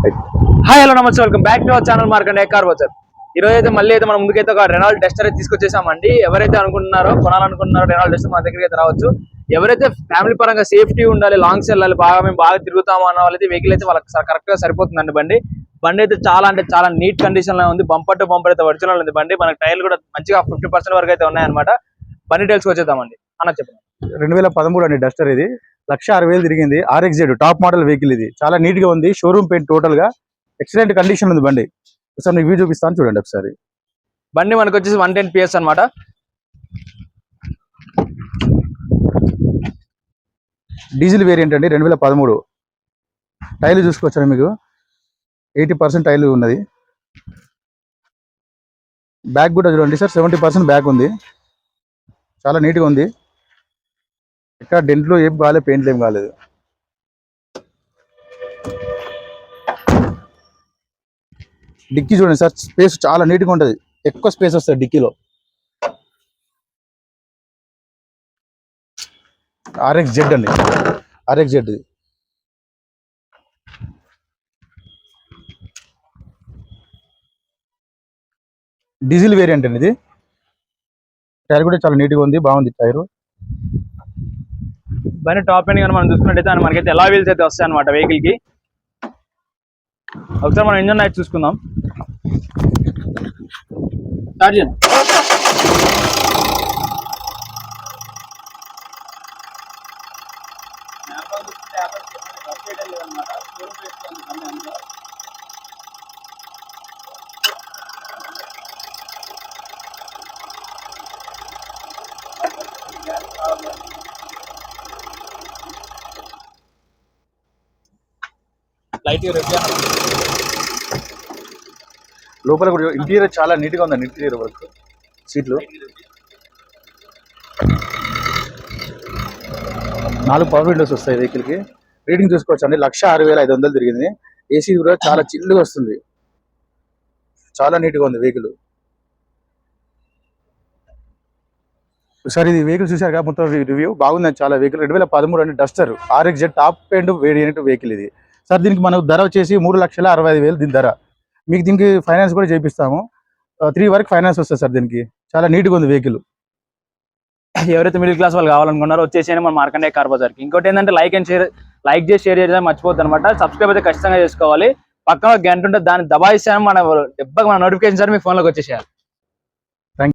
Hi hello నమస్తే, welcome back to our channel Markande car bazaar. ఈ రోజు అయితే మళ్ళీ అయితే మనం ముందుకైతే ఒక రెనాల్డ్ డస్టర్ అయితే తీసుకొచ్చేసామండి. ఎవరైతే అనుకుంటున్నారో కొనాలనుకుంటున్నారో రెనాల్డ్ డస్టర్ మన దగ్గరికి అయితే రావచ్చు. ఎవరైతే ఫ్యామిలీ పరంగా సేఫ్టీ ఉండాలి, లాంగ్స్ వెళ్ళాలి, మేము బాగా తిరుగుతాము అన్న వాళ్ళైతే వెహికల్ అయితే వాళ్ళకి కరెక్ట్ గా సరిపోతుందండి. బండి అయితే చాలా నీట్ కండిషన్ లో ఉంది. బంపర్ టు బంపర్ అయితే ఒరిజినల్ ఉంది బండి. మనకి టైర్లు కూడా మంచిగా 50% వరకు అయితే ఉన్నాయన్నమాట. బండి డీటెయిల్స్ వచ్చేద్దామండి. అన్న చెప్పండి. 2013 అండి డస్టర్. ఇది 1,60,000 తిరిగింది. RXZ top model vehicle. ఇది చాలా నీట్ గా ఉంది. షోరూమ్ పెయింట్ టోటల్ గా ఎక్సలెంట్ కండిషన్ ఉంది బండి. ఒకసారి మీకు వ్యూ చూపిస్తాను, చూడండి ఒకసారి. బండి మనకు వచ్చేసి 110 PS అనమాట. డీజిల్ వేరియంట్ అండి, 2013. టైర్లు చూసుకోవచ్చండి, మీకు 80% టైర్లు ఉన్నది. బ్యాక్ కూడా చూడండి సార్, 70% బ్యాక్ ఉంది. చాలా నీట్గా ఉంది. ఇక్కడ డెంట్లు ఏం కాలేదు, పెయింట్లు ఏం కాలేదు. డిక్కీ చూడండి సార్, స్పేస్ చాలా నీట్గా ఉంటుంది. ఎక్కువ స్పేస్ వస్తుంది డిక్కీలో. RXZ అండి, RXZ. డీజిల్ వేరియంట్ అండి ఇది. టైర్ కూడా చాలా నీట్గా ఉంది, బాగుంది టైరు. బండి టాప్ ఎండ్ మనం చూసుకున్నట్టయితే మనకైతే ఎలా వీల్స్ అయితే వస్తాయి అనమాట వెహికల్ కి. ఒకసారి మనం ఇంజన్ లైట్ చూసుకుందాం. స్టార్ట్ చేయండి. లోపల కూడా ఇంటీరియర్ చాలా నీట్గా ఉందండి. ఇంటీరియర్ వర్క్, సీట్లు 4 పవర్ విండోస్ వస్తాయి వెహికల్కి. రీడింగ్ చూసుకోవచ్చు అండి, 1,06,500 తిరిగింది. ఏసీ కూడా చాలా చిల్లుగా వస్తుంది. చాలా నీట్గా ఉంది వెహికల్. సార్ ఇది వెహికల్ చూసారుగా, మొత్తం రివ్యూ బాగుంది చాలా వెహికల్. 2013 అండి Duster RXZ top end variant vehicle ఇది. సార్ దీనికి మనకు ధర వచ్చేసి 3,65,000 దీని ధర. మీకు దీనికి ఫైనాన్స్ కూడా చేపిస్తాము. 3 వరకు ఫైనాన్స్ వస్తుంది సార్ దీనికి. చాలా నీట్గా ఉంది వెహికల్. ఎవరైతే మిడిల్ క్లాస్ వాళ్ళు కావాలనుకున్నారో వచ్చేసి మన మార్కండే కార్ బజార్కి. ఇంకోటి ఏంటంటే లైక్ చేసి షేర్ చేయడం మర్చిపోద్దు అనమాట. సబ్స్క్రైబ్ అయితే ఖచ్చితంగా చేసుకోవాలి. పక్కన గంట ఉంటే దాన్ని దబాయిస్తాను, మన నోటిఫికేషన్ సార్ మీ ఫోన్లోకి వచ్చేసేయాలి.